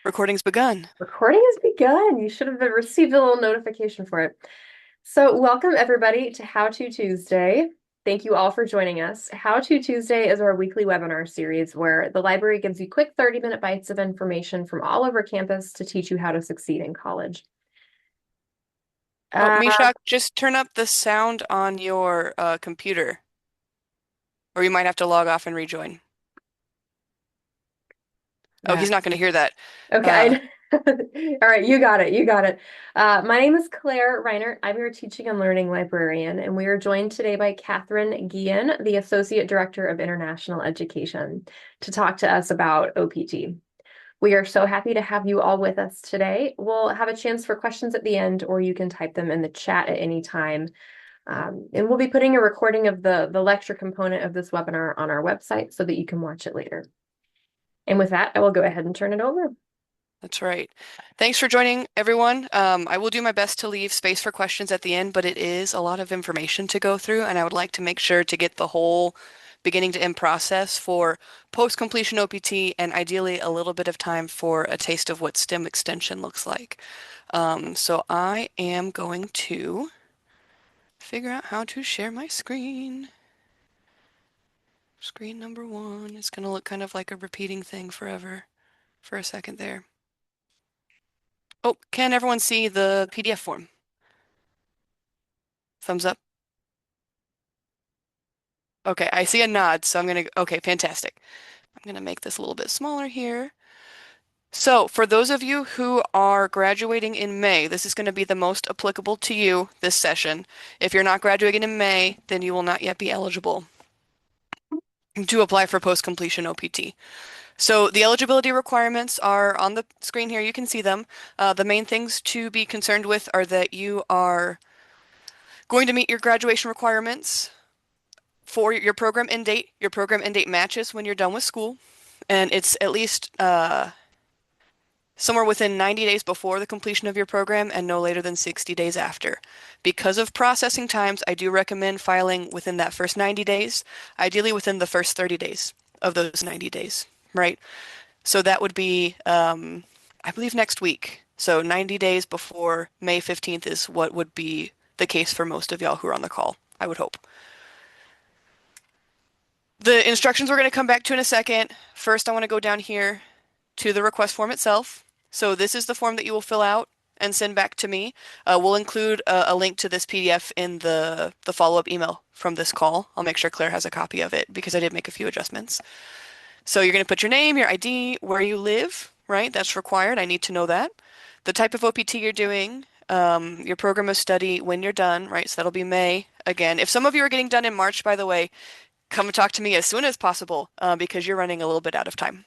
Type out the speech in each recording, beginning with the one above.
Recording's begun. Recording has begun. You should have received a little notification for it. So, welcome everybody to How To Tuesday. Thank you all for joining us. How To Tuesday is our weekly webinar series where the library gives you quick 30-minute bites of information from all over campus to teach you how to succeed in college. Oh, Uh, Mishak, just turn up the sound on your computer, or you might have to log off and rejoin. Oh, uh, he's not going to hear that. Uh, okay. All right, you got it. You got it. My name is Claire Reinert. I'm your teaching and learning librarian, and we are joined today by Catherine Guillen, the Associate Director of International Education, to talk to us about OPT. We are so happy to have you all with us today. We'll have a chance for questions at the end, or you can type them in the chat at any time. And we'll be putting a recording of the lecture component of this webinar on our website so that you can watch it later. And with that, I will go ahead and turn it over. that's right. Thanks for joining, everyone. I will do my best to leave space for questions at the end, but it is a lot of information to go through, and I would like to make sure to get the whole beginning to end process for post-completion OPT and ideally a little bit of time for a taste of what STEM extension looks like. So I am going to figure out how to share my screen. Screen number one. It's going to look kind of like a repeating thing forever for a second there. Oh, can everyone see the PDF form? Thumbs up. Okay, I see a nod, so I'm going to, okay, fantastic. I'm going to make this a little bit smaller here. So, for those of you who are graduating in May, this is going to be the most applicable to you this session. If you're not graduating in May, then you will not yet be eligible to apply for post-completion OPT. So the eligibility requirements are on the screen here. You can see them. The main things to be concerned with are that you are going to meet your graduation requirements for your program end date. Your program end date matches when you're done with school, and it's at least somewhere within 90 days before the completion of your program and no later than 60 days after. Because of processing times, I do recommend filing within that first 90 days, ideally within the first 30 days of those 90 days, right? So that would be, I believe, next week. So 90 days before May 15th is what would be the case for most of y'all who are on the call, I would hope. The instructions we're going to come back to in a second. First, I want to go down here to the request form itself. So this is the form that you will fill out and send back to me. We'll include a link to this PDF in the follow-up email from this call. I'll make sure Claire has a copy of it because I did make a few adjustments. So you're going to put your name, your ID, where you live, right? That's required. I need to know that. The type of OPT you're doing, your program of study, when you're done, right? So that'll be May. Again, if some of you are getting done in March, by the way, come talk to me as soon as possible because you're running a little bit out of time.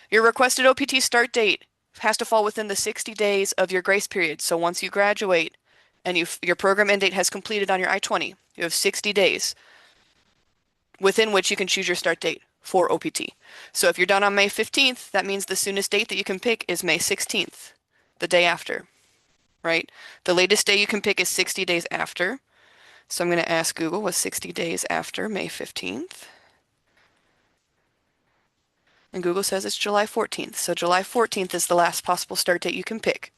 Your requested OPT start date has to fall within the 60 days of your grace period. So once you graduate and your program end date has completed on your I-20, you have 60 days within which you can choose your start date for OPT. So if you're done on May 15th, that means the soonest date that you can pick is May 16th, the day after, right? The latest day you can pick is 60 days after. So I'm going to ask Google what's 60 days after May 15th. And Google says it's July 14th. So July 14th is the last possible start date you can pick.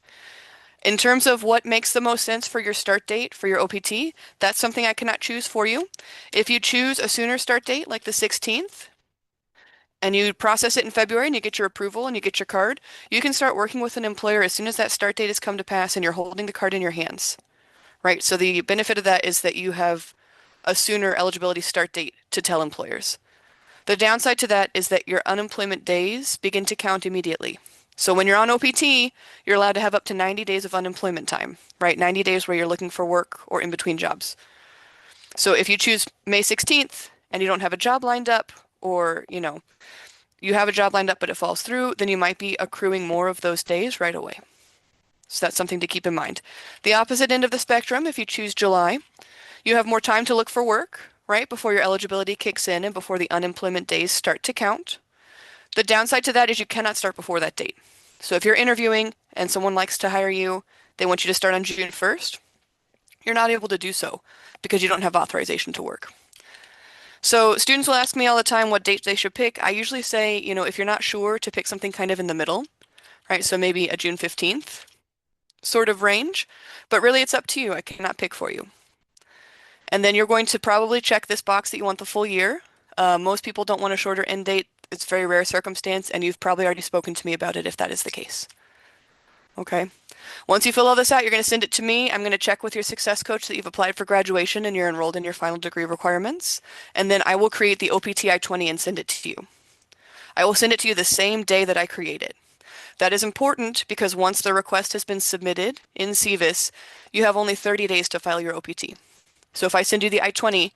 In terms of what makes the most sense for your start date for your OPT, that's something I cannot choose for you. If you choose a sooner start date, like the 16th, and you process it in February and you get your approval and you get your card, you can start working with an employer as soon as that start date has come to pass and you're holding the card in your hands, right? So the benefit of that is that you have a sooner eligibility start date to tell employers. The downside to that is that your unemployment days begin to count immediately. So when you're on OPT, you're allowed to have up to 90 days of unemployment time, right? 90 days where you're looking for work or in between jobs. So if you choose May 16th and you don't have a job lined up, or, you have a job lined up but it falls through, then you might be accruing more of those days right away. So that's something to keep in mind. The opposite end of the spectrum, if you choose July, you have more time to look for work, right, before your eligibility kicks in and before the unemployment days start to count. The downside to that is you cannot start before that date. So if you're interviewing and someone likes to hire you, they want you to start on June 1st, you're not able to do so because you don't have authorization to work. So students will ask me all the time what date they should pick. I usually say, if you're not sure, to pick something kind of in the middle, right? So maybe a June 15th sort of range, but really it's up to you. I cannot pick for you. And then you're going to probably check this box that you want the full year. Most people don't want a shorter end date. It's a very rare circumstance, and you've probably already spoken to me about it if that is the case. Okay. Once you fill all this out, you're going to send it to me. I'm going to check with your success coach that you've applied for graduation and you're enrolled in your final degree requirements. And then I will create the OPT I-20 and send it to you. I will send it to you the same day that I create it. That is important because once the request has been submitted in SEVIS, you have only 30 days to file your OPT. So if I send you the I-20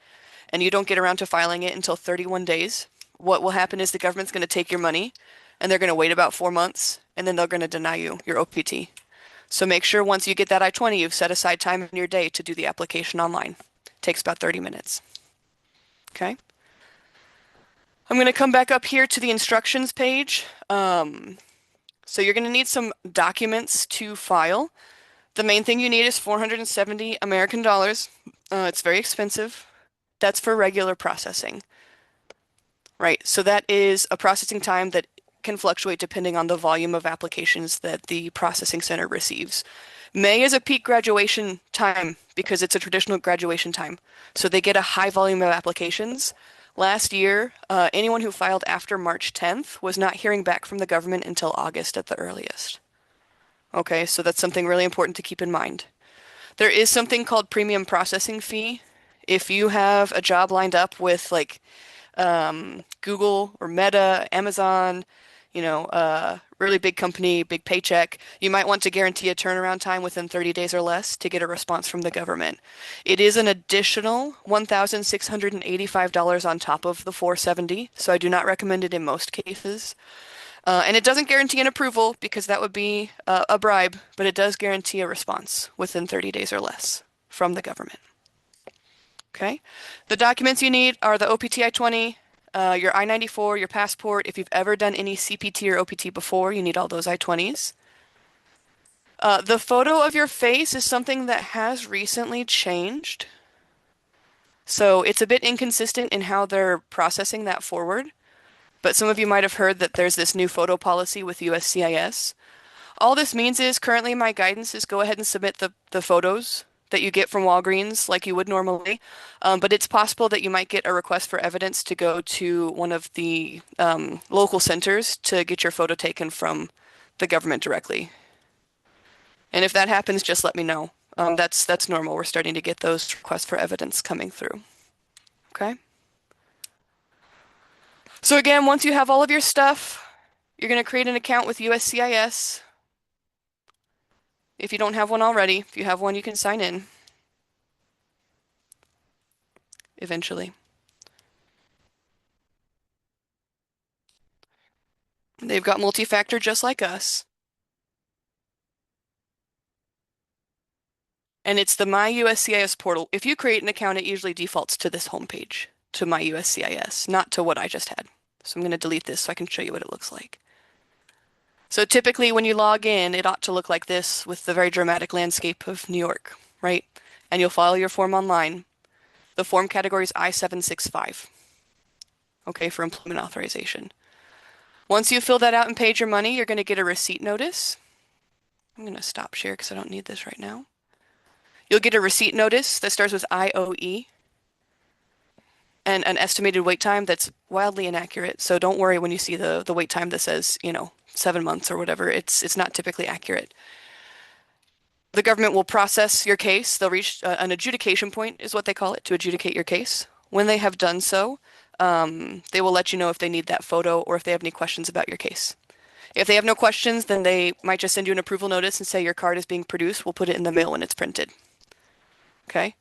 and you don't get around to filing it until 31 days, what will happen is the government's going to take your money and they're going to wait about 4 months and then they're going to deny you your OPT. So make sure once you get that I-20, you've set aside time in your day to do the application online. It takes about 30 minutes. Okay? I'm going to come back up here to the instructions page. So you're going to need some documents to file. The main thing you need is 470 American dollars. It's very expensive. That's for regular processing. Right, so that is a processing time that can fluctuate depending on the volume of applications that the processing center receives. May is a peak graduation time because it's a traditional graduation time. So they get a high volume of applications. Last year, anyone who filed after March 10th was not hearing back from the government until August at the earliest. Okay, so that's something really important to keep in mind. There is something called premium processing fee. If you have a job lined up with like Google or Meta, Amazon, really big company, big paycheck, you might want to guarantee a turnaround time within 30 days or less to get a response from the government. It is an additional $1,685 on top of the 470, so I do not recommend it in most cases. And it doesn't guarantee an approval because that would be a bribe, but it does guarantee a response within 30 days or less from the government. Okay. The documents you need are the OPT I-20, your I-94, your passport. If you've ever done any CPT or OPT before, you need all those I-20s. The photo of your face is something that has recently changed. So it's a bit inconsistent in how they're processing that forward. But some of you might have heard that there's this new photo policy with USCIS. All this means is currently my guidance is go ahead and submit the photos that you get from Walgreens like you would normally. But it's possible that you might get a request for evidence to go to one of the local centers to get your photo taken from the government directly. And if that happens, just let me know. That's normal. We're starting to get those requests for evidence coming through. Okay? So again, once you have all of your stuff, you're going to create an account with USCIS. If you don't have one already, if you have one, you can sign in eventually. They've got multi-factor just like us. And it's the My USCIS portal. If you create an account, it usually defaults to this homepage, to My USCIS, not to what I just had. So I'm going to delete this so I can show you what it looks like. So typically when you log in, it ought to look like this with the very dramatic landscape of New York, right? And you'll file your form online. The form category is I-765, okay, for employment authorization. Once you fill that out and paid your money, you're going to get a receipt notice. I'm going to stop share because I don't need this right now. You'll get a receipt notice that starts with IOE and an estimated wait time that's wildly inaccurate. So don't worry when you see the wait time that says, 7 months or whatever. It's not typically accurate. The government will process your case. They'll reach an adjudication point is what they call it, to adjudicate your case. When they have done so, they will let you know if they need that photo or if they have any questions about your case. If they have no questions, then they might just send you an approval notice and say your card is being produced. We'll put it in the mail when it's printed. Okay.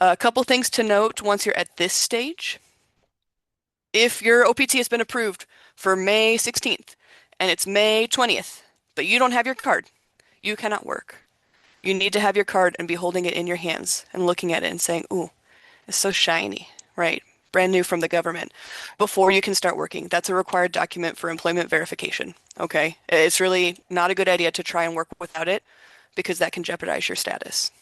A couple things to note once you're at this stage. If your OPT has been approved for May 16th and it's May 20th, but you don't have your card, you cannot work. You need to have your card and be holding it in your hands and looking at it and saying, ooh, it's so shiny, right? Brand new from the government before you can start working. That's a required document for employment verification. Okay. It's really not a good idea to try and work without it because that can jeopardize your status.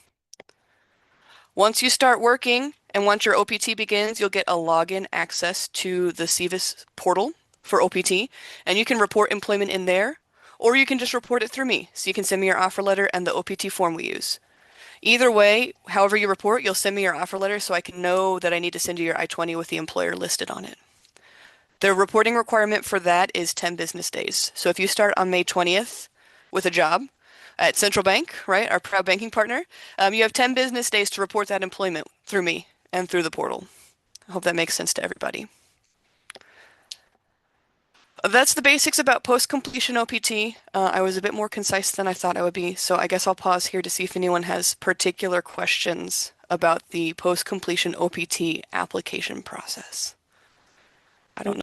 Once you start working and once your OPT begins, you'll get a login access to the SEVIS portal for OPT, and you can report employment in there, or you can just report it through me. So you can send me your offer letter and the OPT form we use. Either way, however you report, you'll send me your offer letter so I can know that I need to send you your I-20 with the employer listed on it. The reporting requirement for that is 10 business days. So if you start on May 20th with a job at Central Bank, right, our proud banking partner, you have 10 business days to report that employment through me and through the portal. I hope that makes sense to everybody. That's the basics about post-completion OPT. I was a bit more concise than I thought I would be, so I guess I'll pause here to see if anyone has particular questions about the post-completion OPT application process. I don't know.